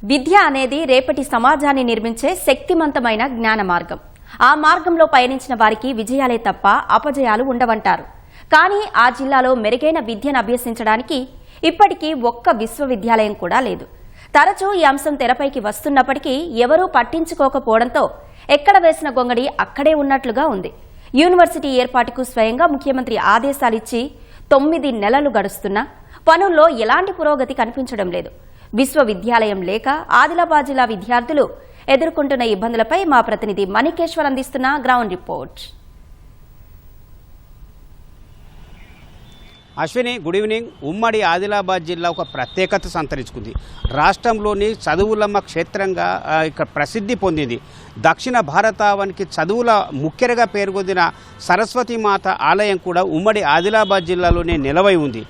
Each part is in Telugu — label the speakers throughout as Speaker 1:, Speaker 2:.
Speaker 1: విద్య అనేది రేపటి సమాజాన్ని నిర్మించే శక్తిమంతమైన జ్ఞాన మార్గం. ఆ మార్గంలో పయనించిన వారికి విజయాలే తప్ప అపజయాలు ఉండవంటారు. కానీ ఆ జిల్లాలో మెరుగైన విద్యను అభ్యసించడానికి ఇప్పటికీ ఒక్క విశ్వవిద్యాలయం కూడా లేదు. తరచూ ఈ అంశం తెరపైకి వస్తున్నప్పటికీ ఎవరూ పట్టించుకోకపోవడంతో ఎక్కడ వేసిన గొంగడి అక్కడే ఉన్నట్లుగా ఉంది. యూనివర్సిటీ ఏర్పాటుకు స్వయంగా ముఖ్యమంత్రి ఆదేశాలిచ్చి 9 నెలలు గడుస్తున్నా పనుల్లో ఎలాంటి పురోగతి కనిపించడం లేదు. విశ్వవిద్యాలయం లేక ఆదిలాబాద్ జిల్లా విద్యార్థులు ఎదుర్కొంటున్న ఇబ్బందులపై మా ప్రతినిధి మణికేశ్వర్ అందిస్తున్న ground report.
Speaker 2: Ashwini, good evening. ఉమ్మడి ఆదిలాబాద్ జిల్లా ఒక ప్రత్యేకత సంతరించుకుంది. రాష్ట్రంలోని చదువులమ్మ క్షేత్రంగా ఇక్కడ ప్రసిద్ధి పొందింది. దక్షిణ భారతావనికి చదువుల ముఖ్యగా పేరుగొందిన సరస్వతీమాత ఆలయం కూడా ఉమ్మడి ఆదిలాబాద్ జిల్లాలోనే నిలవై ఉంది.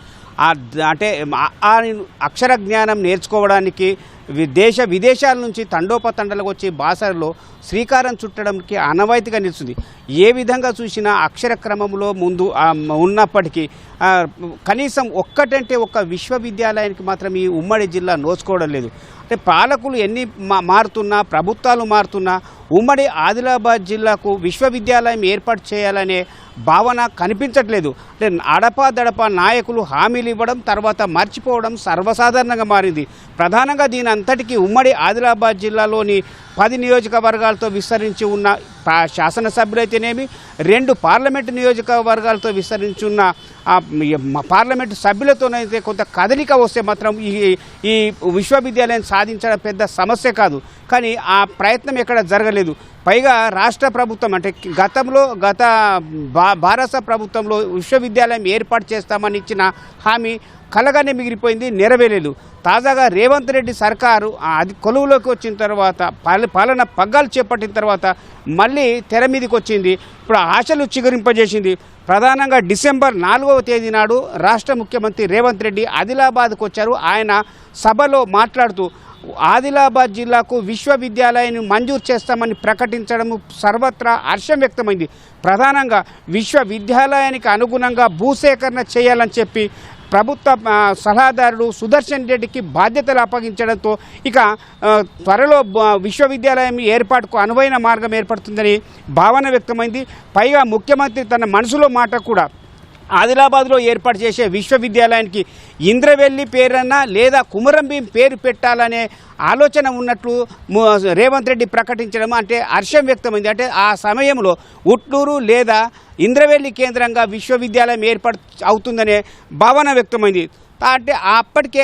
Speaker 2: అంటే అక్షర జ్ఞానం నేర్చుకోవడానికి దేశ విదేశాల నుంచి తండోపతండలకు వచ్చి భాషలో శ్రీకారం చుట్టడానికి ఆనవాయితీగా నిలుస్తుంది. ఏ విధంగా చూసినా అక్షర క్రమంలో ముందు ఉన్నప్పటికీ కనీసం ఒక్కటంటే ఒక్క విశ్వవిద్యాలయానికి మాత్రం ఈ ఉమ్మడి జిల్లా నోచుకోవడం లేదు. అంటే పాలకులు ఎన్ని మారుతున్నా, ప్రభుత్వాలు మారుతున్నా ఉమ్మడి ఆదిలాబాద్ జిల్లాకు విశ్వవిద్యాలయం ఏర్పాటు చేయాలనే భావన కనిపించట్లేదు. అంటే అడపాదడపా నాయకులు హామీలు ఇవ్వడం, తర్వాత మర్చిపోవడం సర్వసాధారణంగా మారింది. ప్రధానంగా దీని అంతటికీ ఉమ్మడి ఆదిలాబాద్ జిల్లాలోని 10 నియోజకవర్గాలతో విస్తరించి ఉన్న శాసనసభ్యులైతేనేమి, 2 పార్లమెంటు నియోజకవర్గాలతో విస్తరించి ఉన్న పార్లమెంటు సభ్యులతోనైతే కొంత కదలిక వస్తే మాత్రం ఈ విశ్వవిద్యాలయం సాధించడం పెద్ద సమస్య కాదు. కానీ ఆ ప్రయత్నం ఎక్కడ జరగలేదు. పైగా రాష్ట్ర ప్రభుత్వం అంటే గత భారత ప్రభుత్వంలో విశ్వవిద్యాలయం ఏర్పాటు చేస్తామని ఇచ్చిన హామీ కలగానే మిగిలిపోయింది, నెరవేరలేదు. తాజాగా రేవంత్ రెడ్డి సర్కారు అది కొలువులోకి వచ్చిన తర్వాత పాలన పగ్గాలు చేపట్టిన తర్వాత మళ్ళీ తెర మీదకి వచ్చింది. ఇప్పుడు ఆశలు చిగురింపజేసింది. ప్రధానంగా డిసెంబర్ 4వ తేదీ నాడు రాష్ట్ర ముఖ్యమంత్రి రేవంత్ రెడ్డి ఆదిలాబాద్కు వచ్చారు. ఆయన సభలో మాట్లాడుతూ ఆదిలాబాద్ జిల్లాకు విశ్వవిద్యాలయాన్ని మంజూరు చేస్తామని ప్రకటించడం సర్వత్రా హర్షం వ్యక్తమైంది. ప్రధానంగా విశ్వవిద్యాలయానికి అనుగుణంగా భూసేకరణ చేయాలని చెప్పి ప్రభుత్వ సలహాదారుడు సుదర్శన్ రెడ్డికి బాధ్యతలు అప్పగించడంతో ఇక త్వరలో విశ్వవిద్యాలయం ఏర్పాటుకు అనువైన మార్గం ఏర్పడుతుందని భావన వ్యక్తమైంది. పైగా ముఖ్యమంత్రి తన మనసులో మాట కూడా ఆదిలాబాద్లో ఏర్పాటు చేసే విశ్వవిద్యాలయానికి ఇంద్రవెల్లి పేరన్నా లేదా కుమరంభీం పేరు పెట్టాలనే ఆలోచన ఉన్నట్లు రేవంత్ రెడ్డి ప్రకటించడం అంటే హర్షం వ్యక్తమైంది. అంటే ఆ సమయంలో ఉట్నూరు లేదా ఇంద్రవెల్లి కేంద్రంగా విశ్వవిద్యాలయం ఏర్పాటు అవుతుందనే భావన వ్యక్తమైంది. అంటే అప్పటికే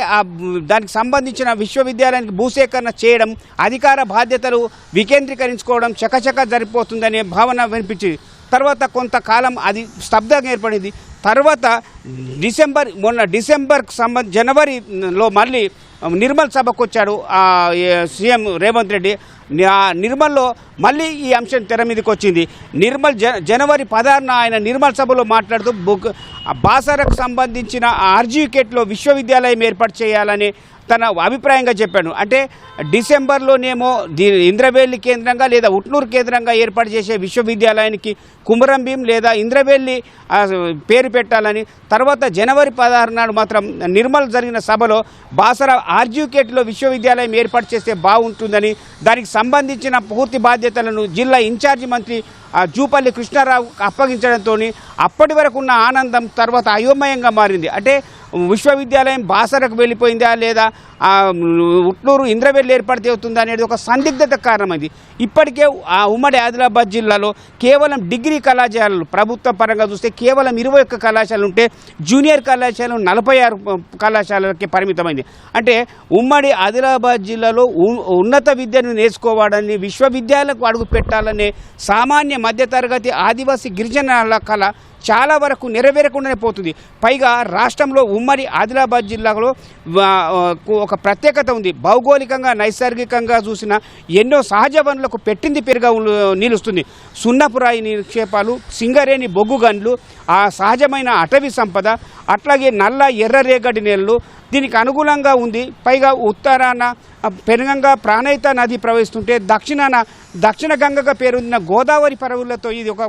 Speaker 2: దానికి సంబంధించిన విశ్వవిద్యాలయానికి భూసేకరణ చేయడం, అధికార బాధ్యతలు వికేంద్రీకరించుకోవడం చకచక జరిపోతుందనే భావన వినిపించింది. తర్వాత కొంతకాలం అది స్తబ్దంగా ఏర్పడింది. తర్వాత డిసెంబర్ జనవరిలో మళ్ళీ నిర్మల్ సభకు వచ్చాడు సీఎం రేవంత్ రెడ్డి. నిర్మల్లో మళ్ళీ ఈ అంశం తెర మీదకి వచ్చింది. జనవరి 16న ఆయన నిర్మల్ సభలో మాట్లాడుతూ బాసరకు సంబంధించిన ఆర్జీకేట్లో విశ్వవిద్యాలయం ఏర్పాటు చేయాలని తన అభిప్రాయంగా చెప్పాను. అంటే డిసెంబర్లోనేమో ఇంద్రవెల్లి కేంద్రంగా లేదా ఉట్నూరు కేంద్రంగా ఏర్పాటు చేసే విశ్వవిద్యాలయానికి కుమరంభీం లేదా ఇంద్రవెల్లి పేరు పెట్టాలని, తర్వాత జనవరి 16 నాడు మాత్రం నిర్మల్ జరిగిన సభలో బాసర ఆర్జీకేట్లో విశ్వవిద్యాలయం ఏర్పాటు చేస్తే బాగుంటుందని, దానికి సంబంధించిన పూర్తి బాధ్యతలను జిల్లా ఇన్ఛార్జి మంత్రి జూపల్లి కృష్ణారావు అప్పగించడంతో అప్పటి వరకు ఉన్న ఆనందం తర్వాత అయోమయంగా మారింది. అంటే విశ్వవిద్యాలయం బాసరకు వెళ్ళిపోయిందా లేదా ఉట్నూరు ఇంద్రవెల్లి ఏర్పాటు అవుతుందా అనేది ఒక సందిగ్ధత కారణమైంది. ఇప్పటికే ఆ ఉమ్మడి ఆదిలాబాద్ జిల్లాలో కేవలం డిగ్రీ కళాశాలలు ప్రభుత్వ పరంగా చూస్తే కేవలం 21 కళాశాలలు ఉంటే జూనియర్ కళాశాలలు 46 కళాశాలలకి పరిమితమైంది. అంటే ఉమ్మడి ఆదిలాబాద్ జిల్లాలో ఉన్నత విద్యను నేర్చుకోవాలని, విశ్వవిద్యాలయాలకు అడుగు పెట్టాలనే సామాన్య మధ్యతరగతి ఆదివాసీ గిరిజనుల కళ చాలా వరకు నెరవేరకుండానే పోతుంది. పైగా రాష్ట్రంలో ఉమ్మడి ఆదిలాబాద్ జిల్లాలో ఒక ప్రత్యేకత ఉంది. భౌగోళికంగా నైసర్గికంగా చూసిన ఎన్నో సహజ వనరులకు పెట్టింది పేరుగా నిలుస్తుంది. సున్నపురాయి నిక్షేపాలు, సింగరేణి బొగ్గు గన్లు, ఆ సహజమైన అటవీ సంపద, అట్లాగే నల్ల ఎర్రరేగడి నేలలు దీనికి అనుకూలంగా ఉంది. పైగా ఉత్తరాన పెనుగంగా ప్రాణహిత నది ప్రవహిస్తుంటే దక్షిణ గంగగా పేరున్న గోదావరి పరవులతో ఇది ఒక